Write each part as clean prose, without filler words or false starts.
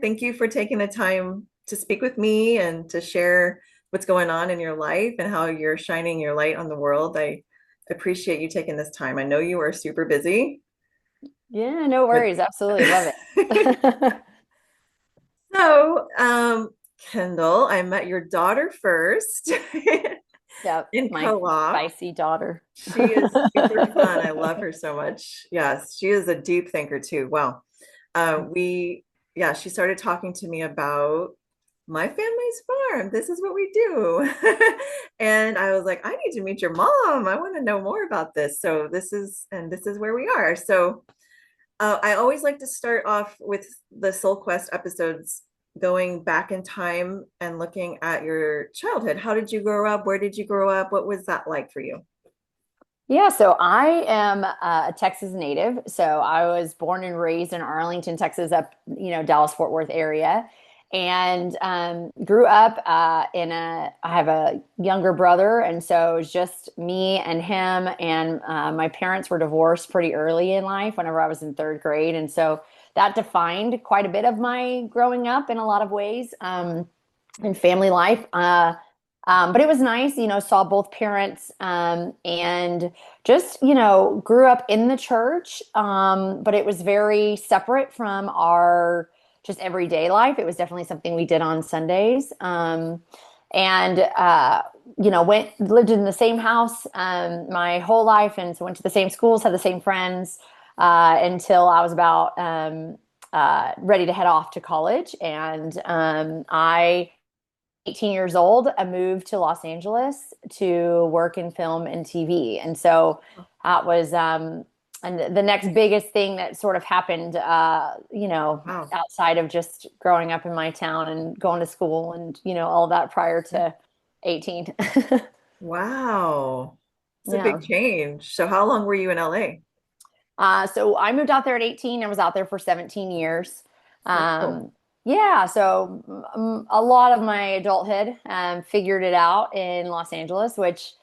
thank you for taking the time to speak with me and to share what's going on in your life and how you're shining your light on the world. I appreciate you taking this time. I know you are super busy, Yeah, no but worries. Absolutely love it. so, Kendall, I met your daughter first Yep, in my co-op. spicy daughter. She is super fun. I love her so much. Yes, she is a deep thinker too. Wow. We, yeah, she started talking to me about my family's farm. This is what we do. And I was like, I need to meet your mom. I want to know more about this. So this is where we are. So I always like to start off with the Soul Quest episodes going back in time and looking at your childhood. How did you grow up? Where did you grow up? What was that like for you? Yeah, so I am a Texas native. So I was born and raised in Arlington, Texas, up, Dallas Fort Worth area, and grew up I have a younger brother, and so it was just me and him. And my parents were divorced pretty early in life, whenever I was in third grade, and so that defined quite a bit of my growing up in a lot of ways, in family life. But it was nice, saw both parents, and just, grew up in the church. But it was very separate from our just everyday life. It was definitely something we did on Sundays. And, lived in the same house, my whole life. And so went to the same schools, had the same friends, until I was about, ready to head off to college. And, 18 years old, I moved to Los Angeles to work in film and TV. And so that was, and the next biggest thing that sort of happened, Wow. outside of just growing up in my town and going to school and, all that prior to 18. Wow. It's a big Yeah. change. So how long were you in LA? So I moved out there at 18 and was out there for 17 years. Whoa. Um, yeah, so a lot of my adulthood, figured it out in Los Angeles, which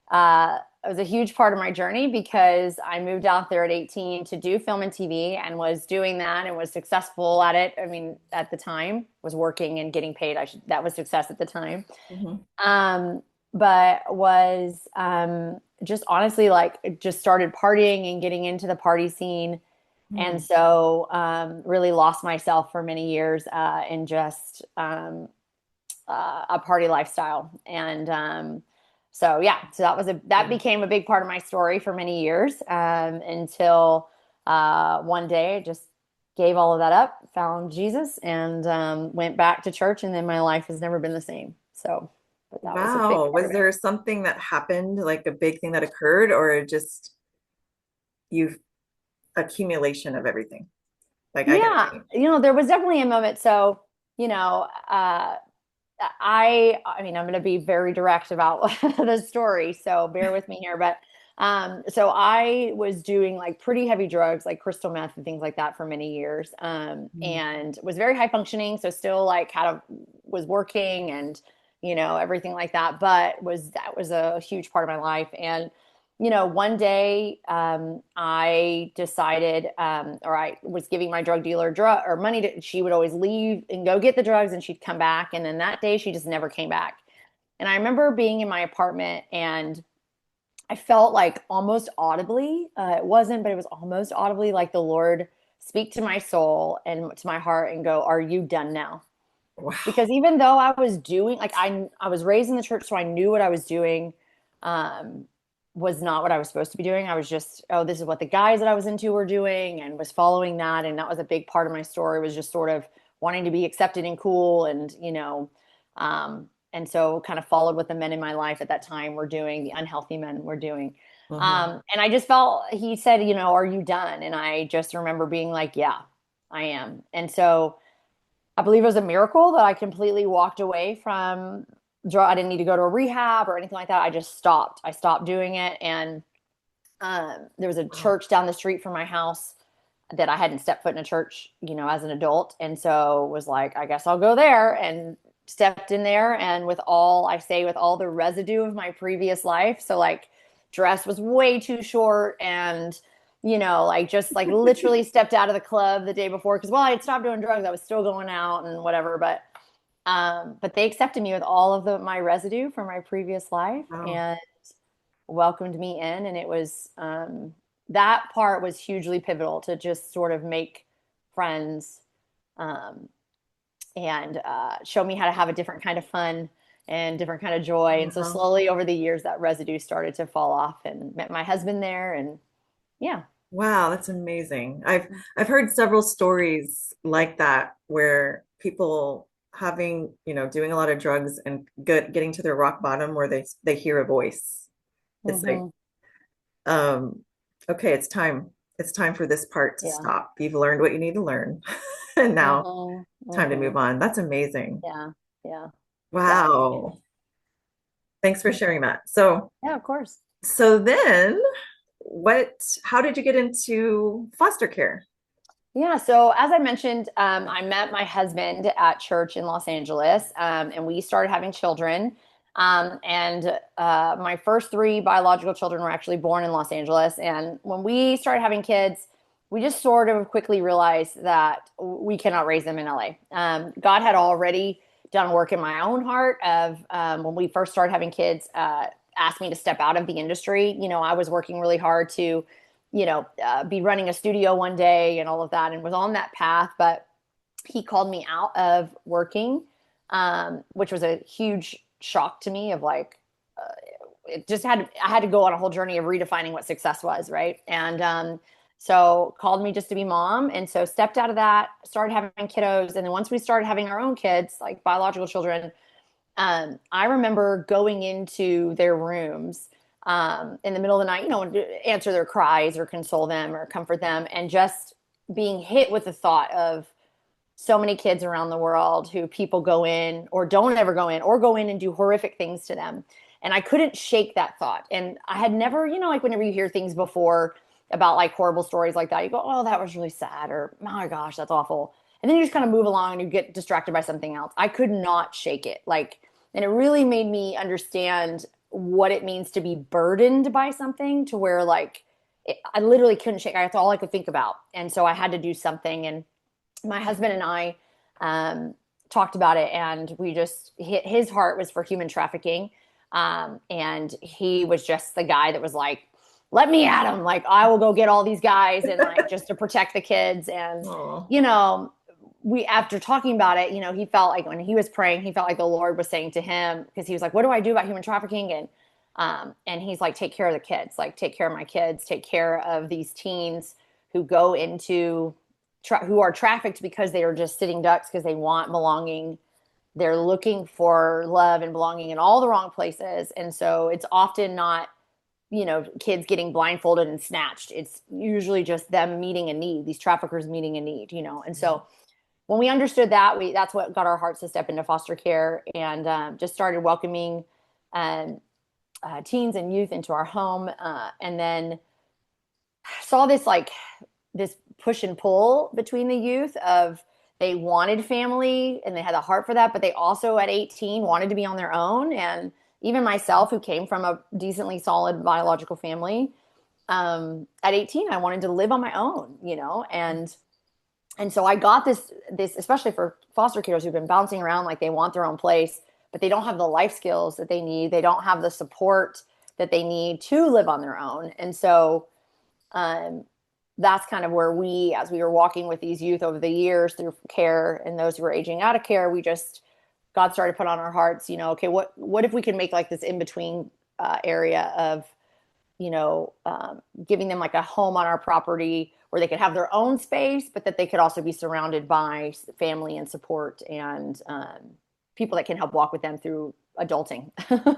was a huge part of my journey because I moved out there at 18 to do film and TV and was doing that and was successful at it. I mean, at the time, was working and getting paid. That was success at the time. Mhm. Um, but was just honestly like just started partying and getting into the party scene. And Mhm. so really lost myself for many years in just a party lifestyle. And so, yeah, so that Yeah. became a big part of my story for many years, until one day I just gave all of that up, found Jesus, and went back to church. And then my life has never been the same. So, but that was a big Wow. part Was of it. there something that happened, like a big thing that occurred, or just you accumulation of everything? Like I gotta Yeah, change. there was definitely a moment. So, you know, uh, I mean, I'm going to be very direct about the story, so bear with me here. But so I was doing like pretty heavy drugs, like crystal meth and things like that, for many years, Mhm. and was very high functioning. So still like was working and everything like that. But that was a huge part of my life. And one day, I decided, or I was giving my drug dealer drug or money she would always leave and go get the drugs and she'd come back. And then that day she just never came back. And I remember being in my apartment and I felt like almost audibly, it wasn't, but it was almost audibly like the Lord speak to my soul and to my heart and go, "Are you done now?" Wow. Because even though I was doing like I was raised in the church, so I knew what I was doing, um, was not what I was supposed to be doing. I was just, oh, this is what the guys that I was into were doing, and was following that, and that was a big part of my story, was just sort of wanting to be accepted and cool, and and so kind of followed what the men in my life at that time were doing, the unhealthy men were doing. Hmm. And I just felt, he said, "Are you done?" And I just remember being like, "Yeah, I am." And so I believe it was a miracle that I completely walked away from drug. I didn't need to go to a rehab or anything like that. I just stopped. I stopped doing it. And there was a Wow. church down the street from my house that I hadn't stepped foot in a church, as an adult. And so was like, I guess I'll go there, and stepped in there. And with all the residue of my previous life. So like dress was way too short, and like just like literally stepped out of the club the day before because, well, I had stopped doing drugs. I was still going out and whatever, but they accepted me with all of my residue from my previous life Wow. and welcomed me in. And it was, that part was hugely pivotal to just sort of make friends, um, and show me how to have a different kind of fun and different kind of joy. And so Uh-huh. slowly over the years, that residue started to fall off and met my husband there. And yeah. Wow, that's amazing. I've heard several stories like that where people having, doing a lot of drugs and getting to their rock bottom where they hear a voice. It's like, Hmm. um, okay, it's time. It's time for this part to Yeah. stop. You've learned what you need to learn. And now Hmm. time to Hmm. move on. That's amazing. Yeah. Yeah. Yeah. Wow. Thanks for sharing that. So, Yeah, of course. so then how did you get into foster care? Yeah, so as I mentioned, I met my husband at church in Los Angeles, and we started having children. And my first three biological children were actually born in Los Angeles. And when we started having kids, we just sort of quickly realized that we cannot raise them in LA. God had already done work in my own heart of when we first started having kids, asked me to step out of the industry. I was working really hard to be running a studio one day and all of that and was on that path. But he called me out of working, which was a huge shock to me of like, I had to go on a whole journey of redefining what success was. Right. And, so called me just to be mom. And so stepped out of that, started having kiddos. And then once we started having our own kids, like biological children, I remember going into their rooms in the middle of the night, answer their cries or console them or comfort them, and just being hit with the thought of so many kids around the world who people go in or don't ever go in or go in and do horrific things to them. And I couldn't shake that thought. And I had never, like whenever you hear things before about like horrible stories like that, you go, oh, that was really sad, or oh my gosh, that's awful. And then you just kind of move along and you get distracted by something else. I could not shake it. Like, and it really made me understand what it means to be burdened by something to where like I literally couldn't shake. That's all I could think about. And so I had to do something. And my husband and I um, talked about it, and we just his heart was for human trafficking, and he was just the guy that was like, "Let me at him! Like I will go get all these guys and like just to protect the kids." And Oh, you know, we after talking about it, he felt like when he was praying, he felt like the Lord was saying to him because he was like, "What do I do about human trafficking?" And he's like, "Take care of the kids. Like take care of my kids. Take care of these teens who go into." Who are trafficked because they are just sitting ducks because they want belonging. They're looking for love and belonging in all the wrong places. And so it's often not, kids getting blindfolded and snatched. It's usually just them meeting a need, these traffickers meeting a need. And so when we understood that, that's what got our hearts to step into foster care and just started welcoming um, teens and youth into our home. And then saw this push and pull between the youth of they wanted family and they had a heart for that, but they also at 18 wanted to be on their own. And even myself, who came from a decently solid biological family, at 18, I wanted to live on my own, and so I got this, especially for foster kiddos who've been bouncing around like they want their own place, but they don't have the life skills that they need. They don't have the support that they need to live on their own. And so um, that's kind of where as we were walking with these youth over the years through care and those who were aging out of care, God started to put on our hearts, okay, what if we can make like this in between area of, giving them like a home on our property where they could have their own space, but that they could also be surrounded by family and support and people that can help walk with them through adulting. that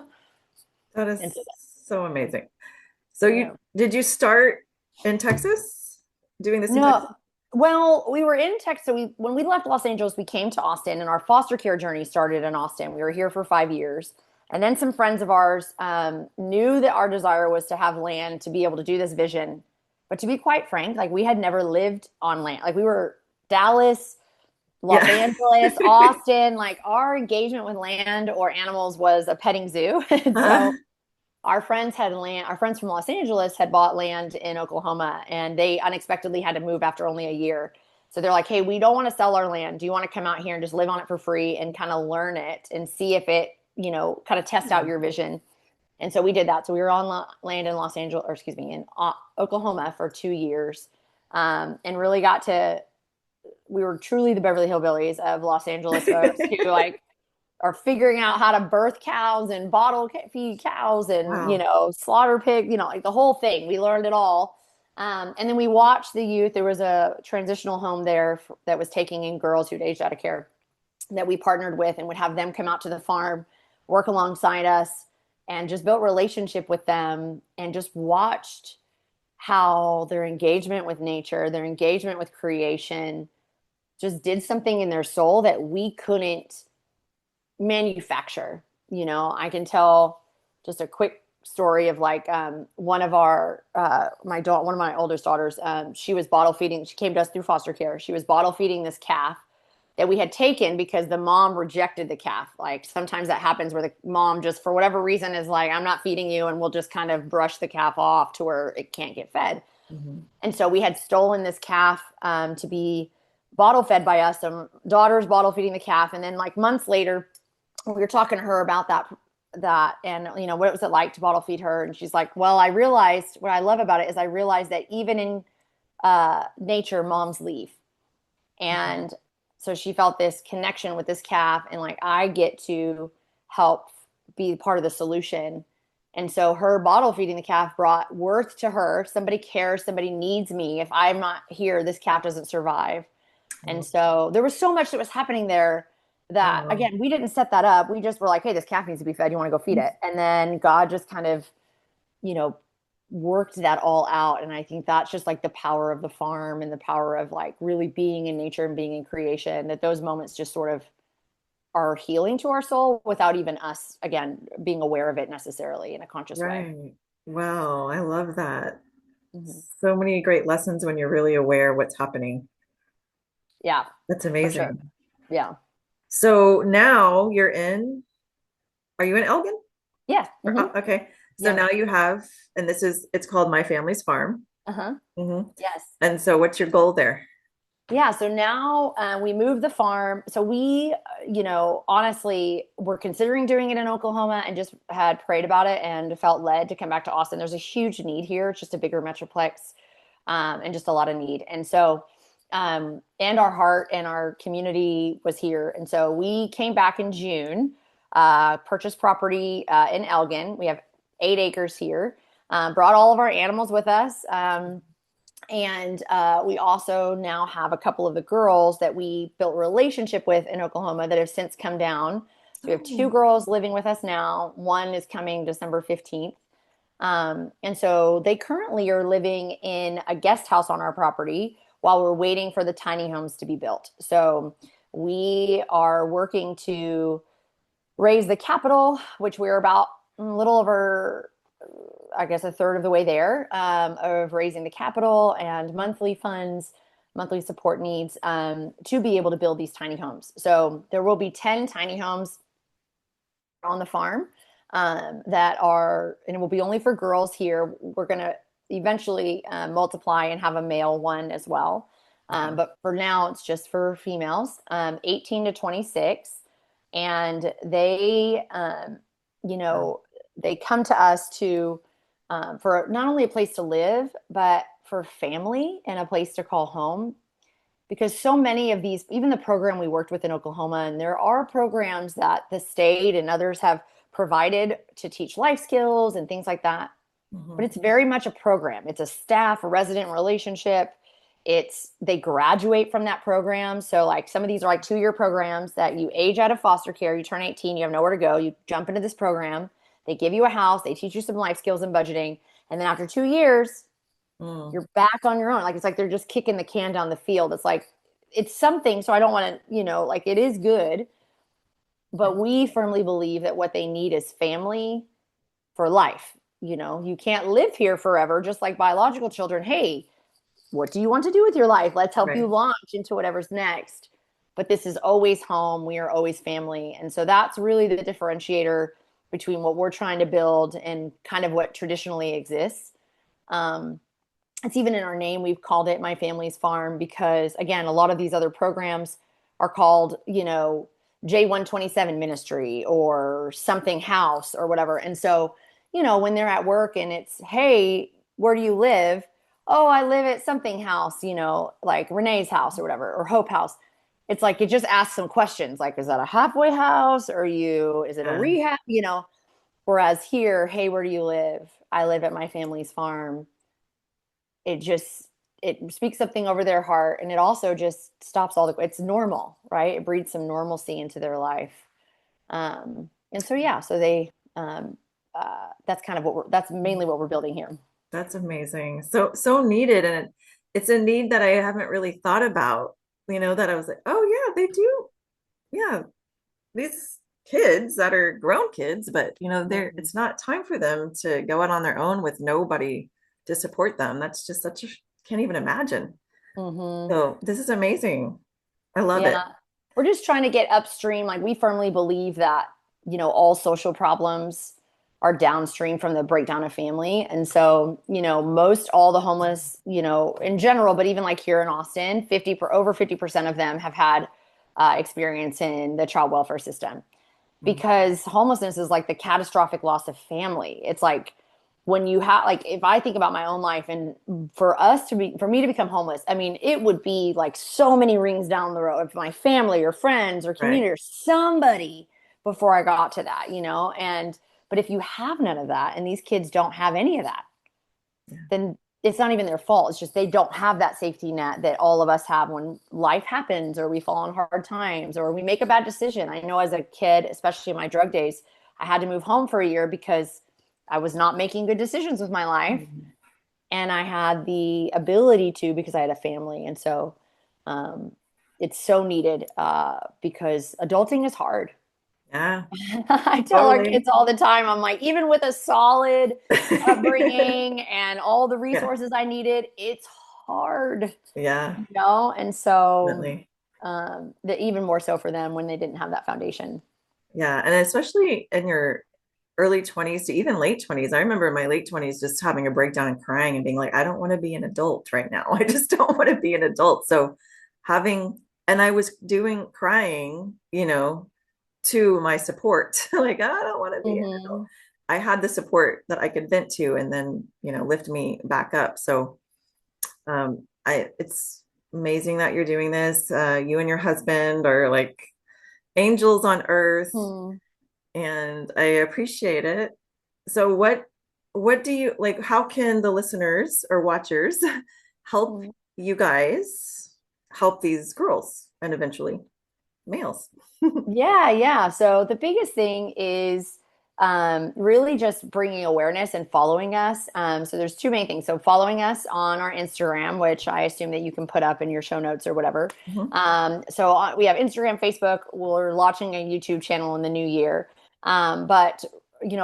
And is so, so amazing. So yeah. did you start in Texas? Doing this in Texas? No, well, we were in Texas. So when we left Los Angeles, we came to Austin, and our foster care journey started in Austin. We were here for 5 years, and then some friends of ours knew that our desire was to have land to be able to do this vision. But to be quite frank, like we had never lived on land. Like we were Dallas, Los Yeah. Angeles, Austin. Like our engagement with land or animals was a petting zoo, and Uh, so our friends had land, our friends from Los Angeles had bought land in Oklahoma and they unexpectedly had to move after only a year. So they're like, hey, we don't want to sell our land. Do you want to come out here and just live on it for free and kind of learn it and see if it, kind of test out Hmm. your vision? And so we did that. So we were on land in Los Angeles, or excuse me, in Oklahoma for 2 years, and really got to. We were truly the Beverly Hillbillies of Los Angeles folks who like are figuring out how to birth cows and bottle feed cows and Wow. slaughter pig. Like the whole thing. We learned it all. And then we watched the youth. There was a transitional home there that was taking in girls who'd aged out of care that we partnered with and would have them come out to the farm, work alongside us, and just built relationship with them and just watched how their engagement with nature, their engagement with creation just did something in their soul that we couldn't manufacture. I can tell just a quick story of like one of our one of my oldest daughters. She was bottle feeding. She came to us through foster care. She was bottle feeding this calf that we had taken because the mom rejected the calf. Like sometimes that happens where the mom just for whatever reason is like, I'm not feeding you, and we'll just kind of brush the calf off to where it can't get fed. Hmm. And so we had stolen this calf to be bottle fed by us. Some daughters bottle feeding the calf, and then like months later, we were talking to her about that and what was it like to bottle feed her, and she's like, well, I realized what I love about it is I realized that even in nature moms leave. And so she felt this connection with this calf and like I get to help be part of the solution. And so her bottle feeding the calf brought worth to her. Somebody cares, somebody needs me. If I'm not here, this calf doesn't survive. And Oh, so there was so much that was happening there that, wow. again, we didn't set that up. We just were like, hey, this calf needs to be fed. You want to go feed it? And then God just kind of, you know, worked that all out. And I think that's just like the power of the farm and the power of like really being in nature and being in creation, that those moments just sort of are healing to our soul without even us, again, being aware of it necessarily in a conscious way. Right. Wow. I love that. Hmm. So many great lessons when you're really aware what's happening. Yeah, That's for sure. amazing. Yeah. So now are you in Elgin? Yeah. Okay. So Yeah. now you have, and it's called My Family's Farm. Uh-huh. Hmm. Yes. And so what's your goal there? Yeah, so now we moved the farm. So we, honestly, were considering doing it in Oklahoma and just had prayed about it and felt led to come back to Austin. There's a huge need here. It's just a bigger metroplex, and just a lot of need. And so, and our heart and our community was here. And so we came back in June, purchased property in Elgin. We have 8 acres here. Brought all of our animals with us. And we also now have a couple of the girls that we built a relationship with in Oklahoma that have since come down. So we have two Oh, girls living with us now. One is coming December 15th. And so they currently are living in a guest house on our property while we're waiting for the tiny homes to be built. So we are working to raise the capital, which we're about a little over, I guess, a third of the way there, of raising the capital and monthly funds, monthly support needs, to be able to build these tiny homes. So there will be 10 tiny homes on the farm, that are, and it will be only for girls here. We're going to eventually multiply and have a male one as well. uh-huh. But for now, it's just for females, 18 to 26. And they, you Wow. know, they come to us to, for not only a place to live, but for family and a place to call home. Because so many of these, even the program we worked with in Oklahoma, and there are programs that the state and others have provided to teach life skills and things like that. But Mhm. it's very much a program. It's a staff, a resident relationship. It's they graduate from that program. So like some of these are like 2 year programs that you age out of foster care, you turn 18, you have nowhere to go, you jump into this program. They give you a house, they teach you some life skills and budgeting, and then after 2 years, Mm. you're back on your own. Like it's like they're just kicking the can down the field. It's like it's something. So I don't want to, like it is good, but we firmly believe that what they need is family for life. You can't live here forever, just like biological children. Hey, what do you want to do with your life? Let's help you Right. launch into whatever's next. But this is always home. We are always family. And so that's really the differentiator between what we're trying to build and kind of what traditionally exists. Um, it's even in our name. We've called it My Family's Farm because, again, a lot of these other programs are called, J127 Ministry or something house or whatever. And so, when they're at work and it's, hey, where do you live? Oh, I live at something house, like Renee's house or whatever, or Hope House. It's like it just asks some questions like, is that a halfway house? Is it a Yeah. rehab? Whereas here, hey, where do you live? I live at my family's farm. It speaks something over their heart, and it also just stops it's normal, right? It breeds some normalcy into their life. And so yeah, so they that's kind of that's mainly what we're building here. That's amazing. So needed. And it's a need that I haven't really thought about, that I was like, oh yeah, they do. Yeah, these kids that are grown kids, but Mhm. it's not time for them to go out on their own with nobody to support them. That's just such a can't even imagine. Mhm. So this is amazing. I love it. Yeah. We're just trying to get upstream. Like we firmly believe that, all social problems are downstream from the breakdown of family. And so, most all the homeless, in general, but even like here in Austin, over 50% of them have had experience in the child welfare system Mhm. because homelessness is like the catastrophic loss of family. It's like when you have like if I think about my own life and for me to become homeless, I mean, it would be like so many rings down the road of my family or friends or Right. community or somebody before I got to that, and but if you have none of that and these kids don't have any of that, Yeah. then it's not even their fault. It's just they don't have that safety net that all of us have when life happens or we fall on hard times or we make a bad decision. I know as a kid, especially in my drug days, I had to move home for a year because I was not making good decisions with my life. Mhm. And I had the ability to because I had a family. And so um, it's so needed because adulting is hard. Yeah, I tell our totally. kids all the time, I'm like, even with a solid upbringing and all the Yeah. resources I needed, it's hard, Yeah, And so, definitely. even more so for them when they didn't have that foundation. Yeah. And especially in your early 20s to even late 20s. I remember in my late 20s just having a breakdown and crying and being like, I don't want to be an adult right now. I just don't want to be an adult. So having, and I was doing crying, to my support. Like, I don't want to be an adult. Hmm. I had the support that I could vent to and then, lift me back up. So it's amazing that you're doing this. You and your husband are like angels on earth, Hmm. and I appreciate it. So what do you like? How can the listeners or watchers help you guys help these girls and eventually males? Yeah, yeah. So the biggest thing is really just bringing awareness and following us. So there's two main things. So following us on our Instagram, which I assume that you can put up in your show notes or whatever. Mhm. We have Instagram, Facebook. We're launching a YouTube channel in the new year. But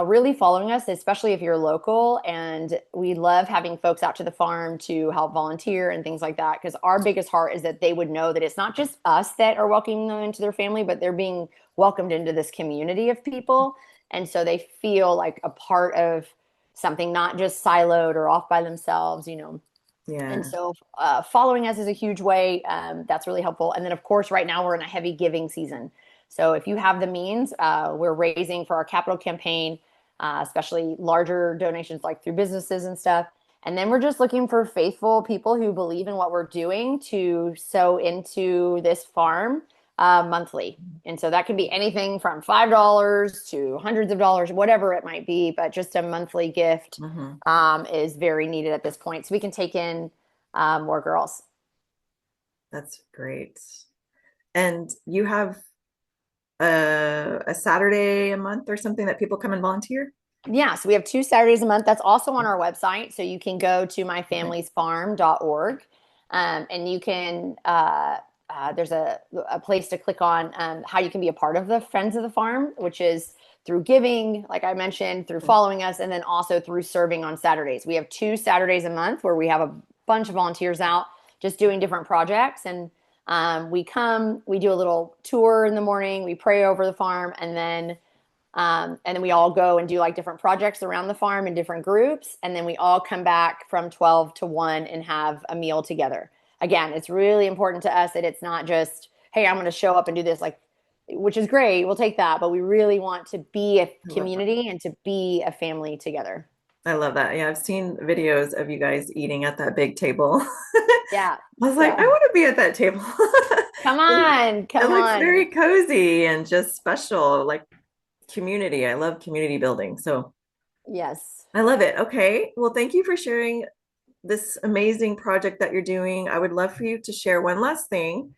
really following us, especially if you're local. And we love having folks out to the farm to help volunteer and things like that. Because our biggest heart is that they would know that it's not just us that are welcoming them into their family, but they're being welcomed into this community of people. And so they feel like a part of something, not just siloed or off by themselves. And Yeah. so following us is a huge way. That's really helpful. And then, of course, right now we're in a heavy giving season. So if you have the means, we're raising for our capital campaign, especially larger donations like through businesses and stuff. And then we're just looking for faithful people who believe in what we're doing to sow into this farm monthly. And so that can be anything from $5 to hundreds of dollars, whatever it might be, but just a monthly gift Hmm. is very needed at this point. So we can take in more girls. That's great. And you have a Saturday a month or something that people come and volunteer? Yeah, so we have 2 Saturdays a month. That's also on our website. So you can go to Okay. myfamiliesfarm.org and you can, there's a place to click on how you can be a part of the Friends of the Farm, which is through giving, like I mentioned, through following us, and then also through serving on Saturdays. We have 2 Saturdays a month where we have a bunch of volunteers out just doing different projects. And we do a little tour in the morning, we pray over the farm, and then And then we all go and do like different projects around the farm in different groups. And then we all come back from 12 to 1 and have a meal together. Again, it's really important to us that it's not just, hey, I'm going to show up and do this, like, which is great. We'll take that. But we really want to be a I love that. community and to be a family together. I love that. Yeah, I've seen videos of you guys eating at that big table. Yeah. I was like, I Yeah. want to be at that table. Come on. It Come looks on. very cozy and just special, like community. I love community building. So Yes. I love it. Okay. Well, thank you for sharing this amazing project that you're doing. I would love for you to share one last thing.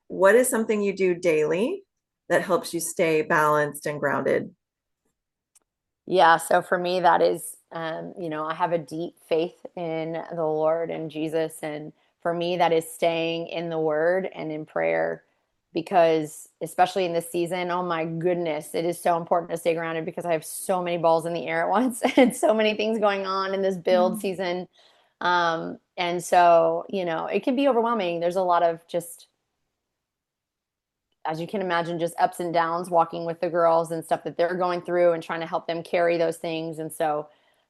What is something you do daily that helps you stay balanced and grounded? Yeah, so for me, that is, I have a deep faith in the Lord and Jesus. And for me, that is staying in the Word and in prayer because, especially in this season, oh my goodness, it is so important to stay grounded because I have so many balls in the air at once and so many things going on in this build Mm. season. And so, it can be overwhelming. There's a lot of just, as you can imagine, just ups and downs walking with the girls and stuff that they're going through and trying to help them carry those things. And so,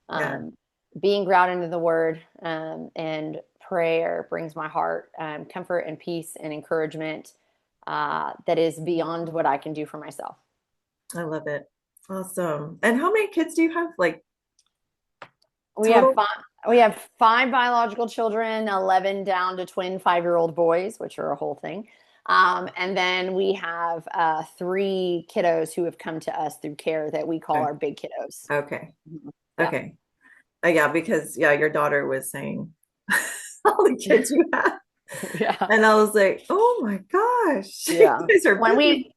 Yeah, um, being grounded in the word and prayer brings my heart comfort and peace and encouragement that is beyond what I can do for myself. I love it. Awesome. And how many kids do you have? Like We have total? five. We have five biological children, 11 down to twin 5-year-old boys, which are a whole thing. And then we have three kiddos who have come to us through care that we call Okay. our big kiddos. Okay. Mhm. Yeah. Okay. Yeah, because yeah, your daughter was saying all the kids you have. Yeah. And I was like, oh my gosh, you Yeah. guys are When big.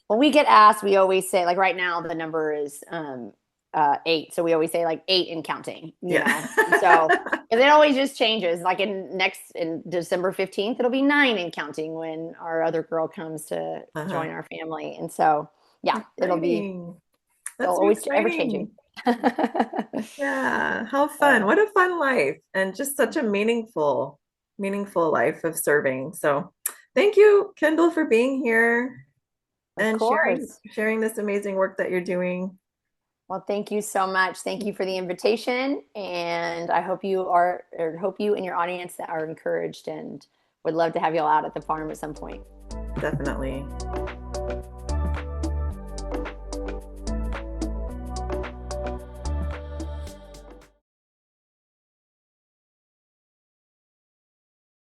we get asked, we always say, like right now the number is 8. So we always say like 8 and counting, Yeah. So because it always just changes. Like in December 15th, it'll be 9 and counting when our other girl comes to Uh-huh. join our family. And so yeah, Exciting. it'll That's so always ever changing. exciting. Yeah, how fun. What a fun life and just such a meaningful life of serving. So thank you, Kendall, for being here Of and sharing course. sharing this amazing work that you're doing. Well, thank you so much. Thank you for the invitation, and I hope hope you and your audience are encouraged, and would love to have you all out at the farm at some point. Definitely.